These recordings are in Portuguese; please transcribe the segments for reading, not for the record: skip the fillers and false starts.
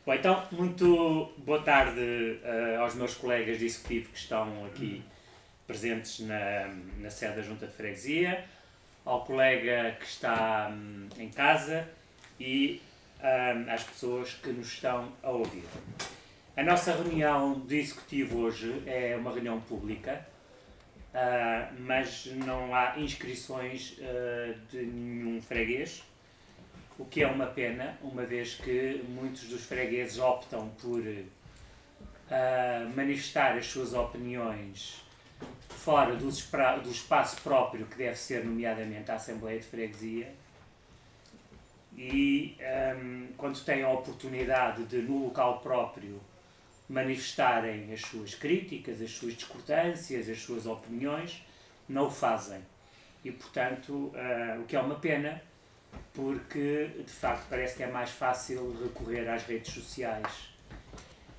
Bom, então, muito boa tarde aos meus colegas de executivo que estão aqui presentes na sede da Junta de Freguesia, ao colega que está em casa e às pessoas que nos estão a ouvir. A nossa reunião de executivo hoje é uma reunião pública, mas não há inscrições de nenhum freguês, o que é uma pena, uma vez que muitos dos fregueses optam por manifestar as suas opiniões fora do espaço próprio que deve ser, nomeadamente, a Assembleia de Freguesia, e quando têm a oportunidade de, no local próprio, manifestarem as suas críticas, as suas discordâncias, as suas opiniões, não o fazem. E, portanto, o que é uma pena, porque, de facto, parece que é mais fácil recorrer às redes sociais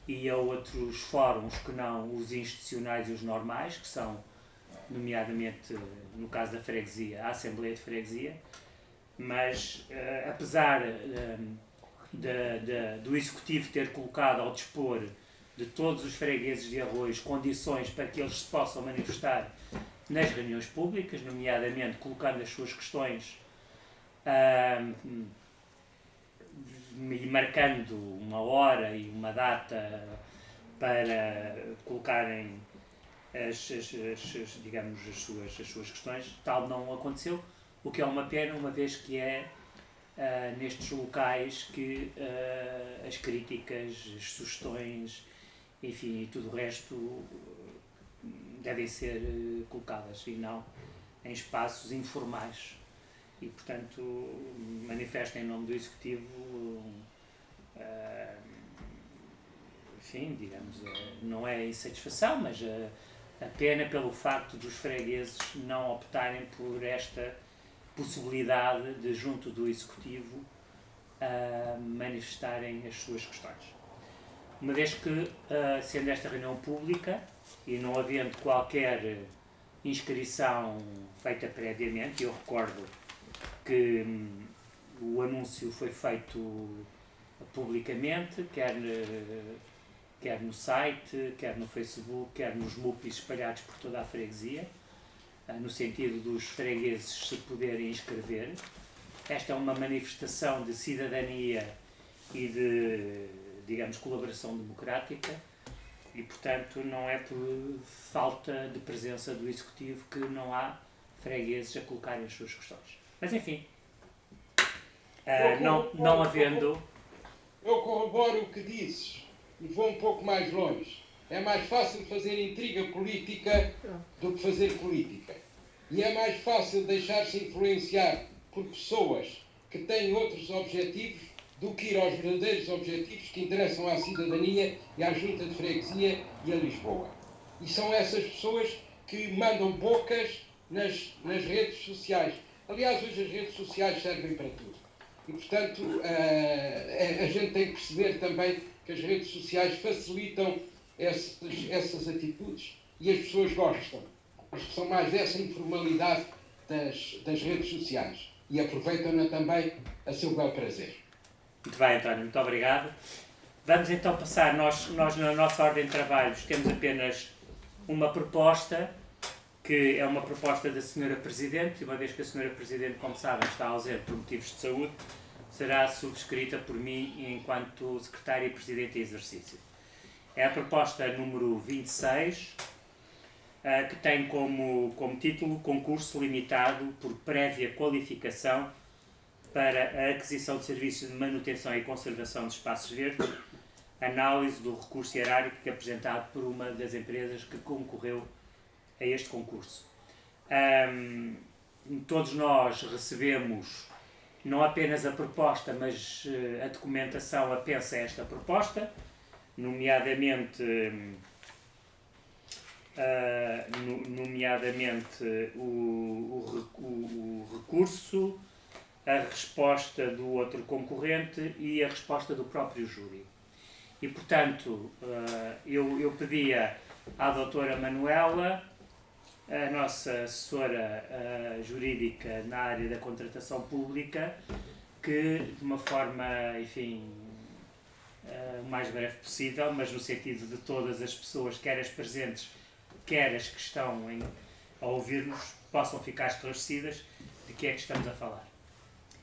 e a outros fóruns que não os institucionais e os normais, que são, nomeadamente, no caso da freguesia, a Assembleia de Freguesia, mas, apesar do Executivo ter colocado ao dispor de todos os fregueses de Arroios condições para que eles se possam manifestar nas reuniões públicas, nomeadamente colocando as suas questões e marcando uma hora e uma data para colocarem digamos, as suas questões, tal não aconteceu, o que é uma pena, uma vez que é nestes locais que as críticas, as sugestões, enfim, e tudo o resto devem ser colocadas, e não em espaços informais. E, portanto, manifesto em nome do Executivo, enfim, digamos, não é insatisfação, mas a pena pelo facto dos fregueses não optarem por esta possibilidade de, junto do Executivo, manifestarem as suas questões. Uma vez que, sendo esta reunião pública e não havendo qualquer inscrição feita previamente, eu recordo que o anúncio foi feito publicamente, quer no site, quer no Facebook, quer nos MUPIs espalhados por toda a freguesia, no sentido dos fregueses se poderem inscrever. Esta é uma manifestação de cidadania e de, digamos, colaboração democrática e, portanto, não é por falta de presença do Executivo que não há fregueses a colocarem as suas questões. Mas, enfim, não havendo... Eu corroboro o que dizes e vou um pouco mais longe. É mais fácil fazer intriga política do que fazer política. E é mais fácil deixar-se influenciar por pessoas que têm outros objetivos do que ir aos verdadeiros objetivos que interessam à cidadania e à Junta de Freguesia e a Lisboa. E são essas pessoas que mandam bocas nas redes sociais. Aliás, hoje as redes sociais servem para tudo. E, portanto, a gente tem que perceber também que as redes sociais facilitam essas atitudes e as pessoas gostam. São mais dessa informalidade das redes sociais e aproveitam-na também a seu bel prazer. Muito bem, António, muito obrigado. Vamos então passar, nós na nossa ordem de trabalhos temos apenas uma proposta, que é uma proposta da Sra. Presidente, e uma vez que a Sra. Presidente, como sabem, está ausente por motivos de saúde, será subscrita por mim enquanto Secretário e Presidente em exercício. É a proposta número 26, que tem como título Concurso limitado por prévia qualificação para a aquisição de serviços de manutenção e conservação de espaços verdes, análise do recurso hierárquico apresentado por uma das empresas que concorreu a este concurso. Todos nós recebemos não apenas a proposta, mas a documentação apensa a esta proposta, nomeadamente o recurso, a resposta do outro concorrente e a resposta do próprio júri. E, portanto, eu pedia à doutora Manuela, a nossa assessora jurídica na área da contratação pública, que, de uma forma, enfim, o mais breve possível, mas no sentido de todas as pessoas, quer as presentes, quer as que estão a ouvir-nos, possam ficar esclarecidas de que é que estamos a falar.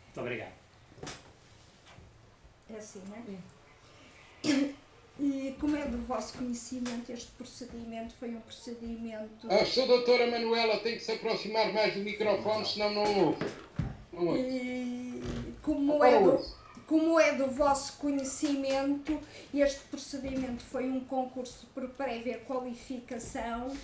Muito obrigado. É assim, não é? E como é do vosso conhecimento, este procedimento foi um procedimento... A sua doutora Manuela tem que se aproximar mais do microfone, senão não ouve. Não ouve. Como é do vosso conhecimento, este procedimento foi um concurso por prévia qualificação,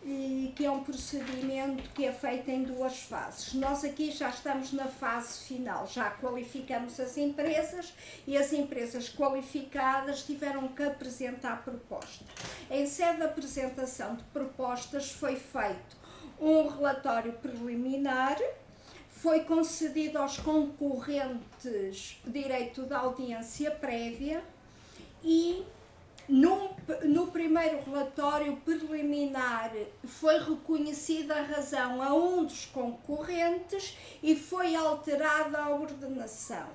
e que é um procedimento que é feito em 2 fases. Nós aqui já estamos na fase final, já qualificamos as empresas e as empresas qualificadas tiveram que apresentar proposta. Em sede de apresentação de propostas foi feito um relatório preliminar, foi concedido aos concorrentes direito de audiência prévia e no primeiro relatório preliminar foi reconhecida a razão a um dos concorrentes e foi alterada a ordenação.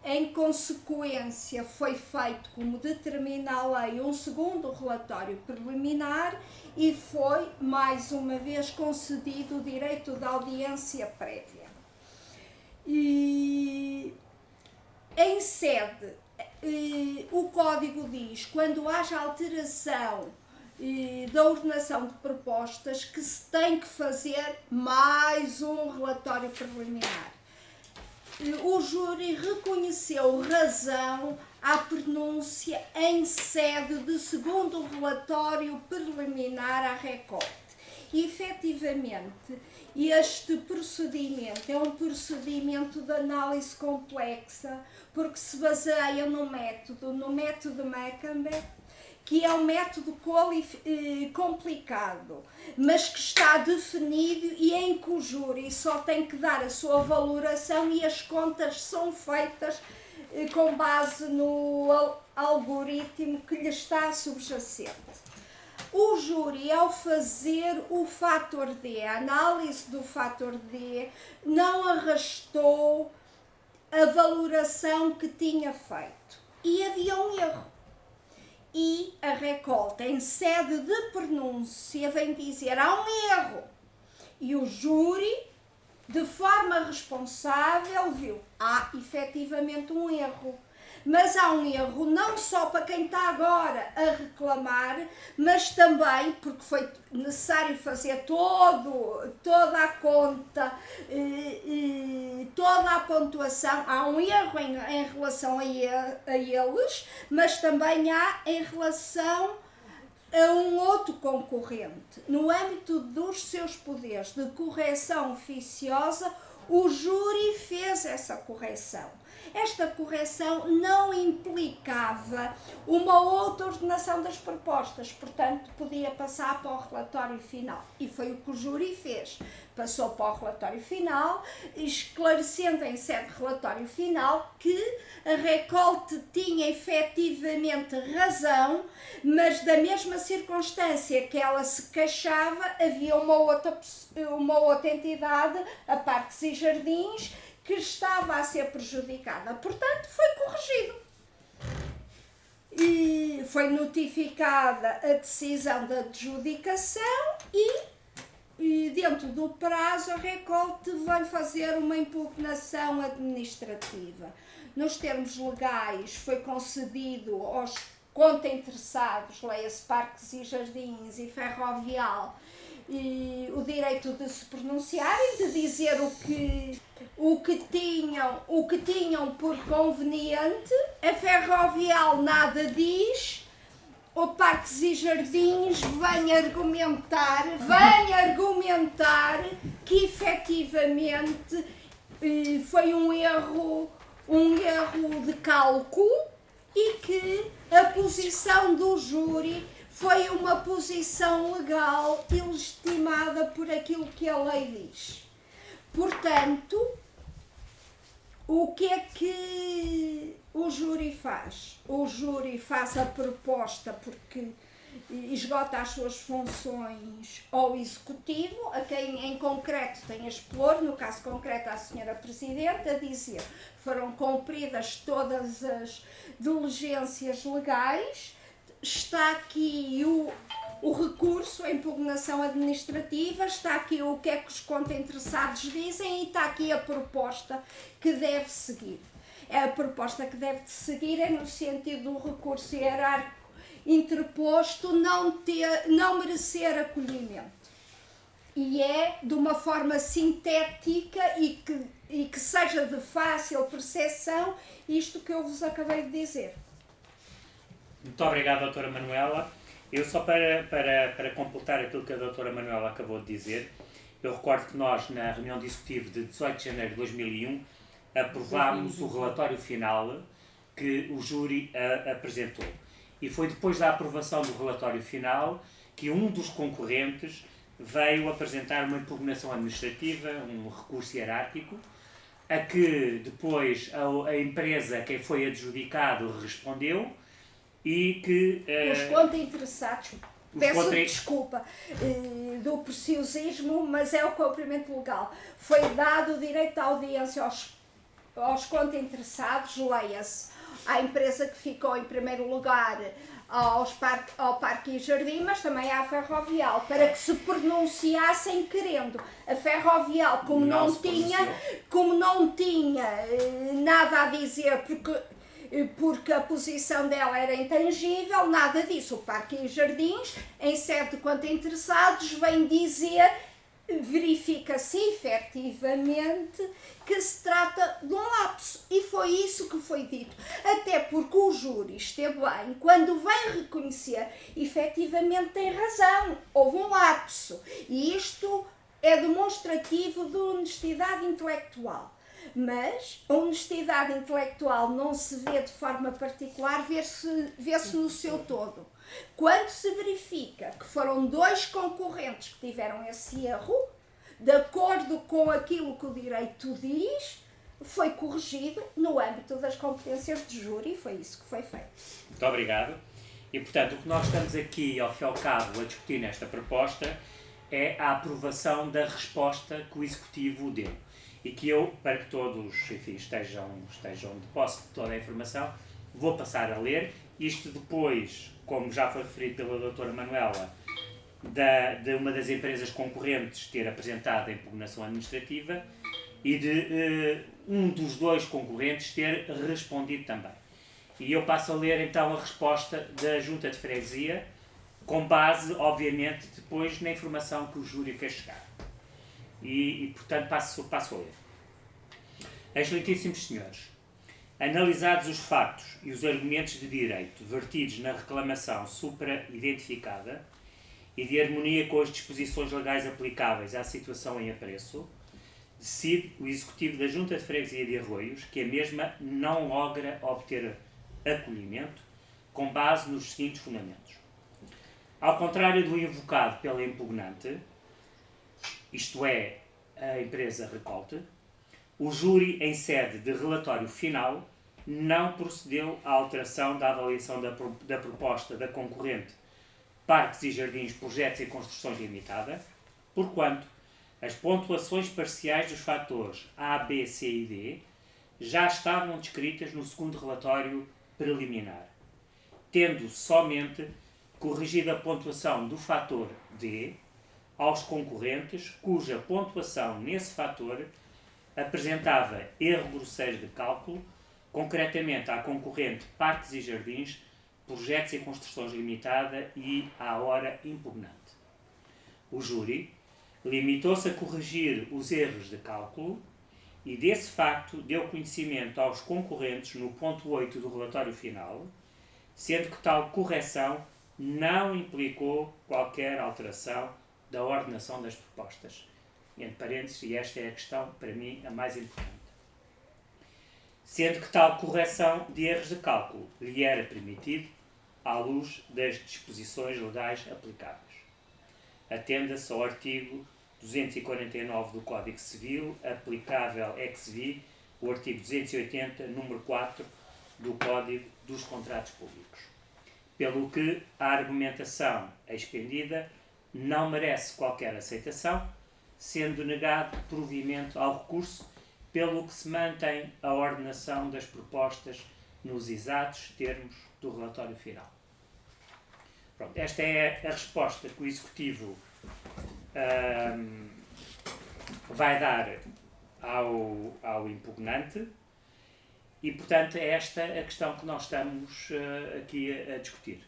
Em consequência, foi feito, como determina a lei, um segundo relatório preliminar e foi, mais uma vez, concedido o direito de audiência prévia. E em sede, o Código diz, quando haja alteração da ordenação de propostas, que se tem que fazer mais um relatório preliminar. O júri reconheceu razão à pronúncia em sede de segundo relatório preliminar à recorte. E, efetivamente, este procedimento é um procedimento de análise complexa, porque se baseia no método Mekenbeck, que é um método complicado, mas que está definido e em que o júri só tem que dar a sua valoração e as contas são feitas com base no algoritmo que lhe está subjacente. O júri, ao fazer o fator D, a análise do fator D, não arrastou a valoração que tinha feito. E havia um erro. E a recolta, em sede de pronúncia, vem dizer, há um erro. E o júri, de forma responsável, viu, há efetivamente um erro. Mas há um erro não só para quem está agora a reclamar, mas também porque foi necessário fazer toda a conta, toda a pontuação. Há um erro em relação a eles, mas também há em relação a um outro concorrente. No âmbito dos seus poderes de correção oficiosa, o júri fez essa correção. Esta correção não implicava uma outra ordenação das propostas, portanto, podia passar para o relatório final. E foi o que o júri fez. Passou para o relatório final, esclarecendo em sede de relatório final que a recolta tinha efetivamente razão, mas da mesma circunstância que ela se queixava, havia uma outra entidade, a Parques e Jardins, que estava a ser prejudicada. Portanto, foi corrigido. E foi notificada a decisão da adjudicação e dentro do prazo, a recolta vai fazer uma impugnação administrativa. Nos termos legais, foi concedido aos contra-interessados, leia-se Parques e Jardins e Ferrovial, e o direito de se pronunciarem, de dizer o que tinham por conveniente. A Ferrovial nada diz, o Parques e Jardins vem argumentar que efetivamente foi um erro de cálculo e que a posição do júri foi uma posição legal e legitimada por aquilo que a lei diz. Portanto, o que é que o júri faz? O júri faz a proposta porque esgota as suas funções ao Executivo, a quem em concreto tem a expor, no caso concreto à Senhora Presidente, a dizer: foram cumpridas todas as diligências legais, está aqui o recurso, a impugnação administrativa, está aqui o que é que os contra-interessados dizem e está aqui a proposta que deve seguir. A proposta que deve seguir é no sentido do recurso hierárquico interposto não merecer acolhimento. E é de uma forma sintética e que seja de fácil percepção isto que eu vos acabei de dizer. Muito obrigado, doutora Manuela. Eu só para completar aquilo que a doutora Manuela acabou de dizer, eu recordo que nós, na reunião de executivo de 18 de janeiro de 2001, aprovámos o relatório final que o júri apresentou. E foi depois da aprovação do relatório final que um dos concorrentes veio apresentar uma impugnação administrativa, um recurso hierárquico, a que depois a empresa, quem foi adjudicado, respondeu e que... Os contra-interessados, peço desculpa do preciosismo, mas é o cumprimento legal. Foi dado o direito à audiência aos contra-interessados, leia-se, à empresa que ficou em primeiro lugar, ao Parque e Jardim, mas também à Ferrovial, para que se pronunciassem querendo. A Ferrovial, como não tinha nada a dizer, porque a posição dela era intangível, nada disso. O Parque e Jardins, em sede de contra-interessados, vem dizer, verifica-se efetivamente que se trata de um lapso, e foi isso que foi dito, até porque o júri esteve bem quando vem reconhecer, efetivamente tem razão, houve um lapso, e isto é demonstrativo de honestidade intelectual. Mas a honestidade intelectual não se vê de forma particular, vê-se no seu todo. Quando se verifica que foram dois concorrentes que tiveram esse erro, de acordo com aquilo que o direito diz, foi corrigido no âmbito das competências de júri e foi isso que foi feito. Muito obrigado. E, portanto, o que nós estamos aqui, ao fim e ao cabo, a discutir nesta proposta é a aprovação da resposta que o Executivo deu. E que eu, para que todos, enfim, estejam de posse de toda a informação, vou passar a ler. Isto depois, como já foi referido pela doutora Manuela, de uma das empresas concorrentes ter apresentado a impugnação administrativa e de um dos dois concorrentes ter respondido também. E eu passo a ler então a resposta da Junta de Freguesia, com base, obviamente, depois na informação que o júri fez chegar. E portanto, passo a ler. Excelentíssimos senhores, analisados os factos e os argumentos de direito vertidos na reclamação supra-identificada e de harmonia com as disposições legais aplicáveis à situação em apreço, decide o Executivo da Junta de Freguesia de Arroios que a mesma não logra obter acolhimento com base nos seguintes fundamentos. Ao contrário do invocado pela impugnante, isto é, a empresa Recolte, o júri, em sede de relatório final, não procedeu à alteração da avaliação da proposta da concorrente Parques e Jardins, Projetos e Construções Limitada, porquanto as pontuações parciais dos fatores A, B, C e D já estavam descritas no segundo relatório preliminar, tendo somente corrigido a pontuação do fator D aos concorrentes cuja pontuação nesse fator apresentava erro grosseiro de cálculo, concretamente à concorrente Parques e Jardins, Projetos e Construções Limitada e à hora impugnante. O júri limitou-se a corrigir os erros de cálculo e desse facto deu conhecimento aos concorrentes no ponto 8 do relatório final, sendo que tal correção não implicou qualquer alteração da ordenação das propostas. Entre parênteses, e esta é a questão, para mim, a mais importante. Sendo que tal correção de erros de cálculo lhe era permitido à luz das disposições legais aplicáveis. Atenda-se ao artigo 249 do Código Civil, aplicável ex vi, o artigo 280, número 4 do Código dos Contratos Públicos. pelo que a argumentação expendida não merece qualquer aceitação, sendo negado provimento ao recurso, pelo que se mantém a ordenação das propostas nos exatos termos do relatório final. Pronto, esta é a resposta que o Executivo vai dar ao impugnante e, portanto, é esta a questão que nós estamos aqui a discutir.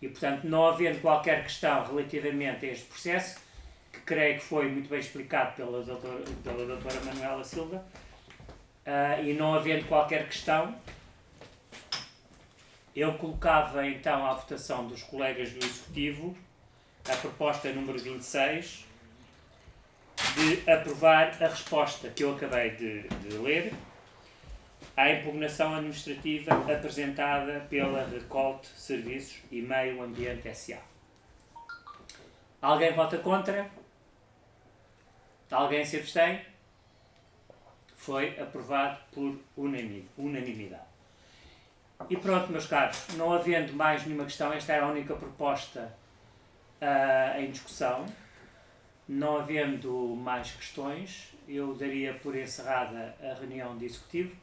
E, portanto, não havendo qualquer questão relativamente a este processo, que creio que foi muito bem explicado pela doutora Manuela Silva, e não havendo qualquer questão, eu colocava então à votação dos colegas do Executivo a proposta número 26 de aprovar a resposta que eu acabei de ler à impugnação administrativa apresentada pela Recolte Serviços e Meio Ambiente S.A. Alguém vota contra? Alguém se abstém? Foi aprovado por unanimidade. E pronto, meus caros, não havendo mais nenhuma questão, esta era a única proposta em discussão. Não havendo mais questões, eu daria por encerrada a reunião de Executivo,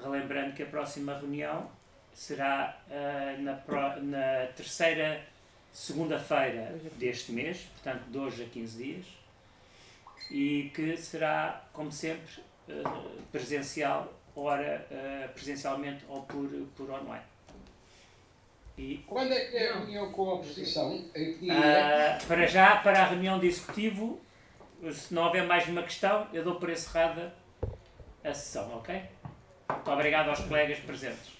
relembrando que a próxima reunião será na terceira segunda-feira deste mês, portanto de hoje a 15 dias, e que será, como sempre, presencialmente ou por online. E, quando é que é a reunião com a oposição? para já, para a reunião de Executivo, se não houver mais nenhuma questão, eu dou por encerrada a sessão, ok? Muito obrigado aos colegas presentes.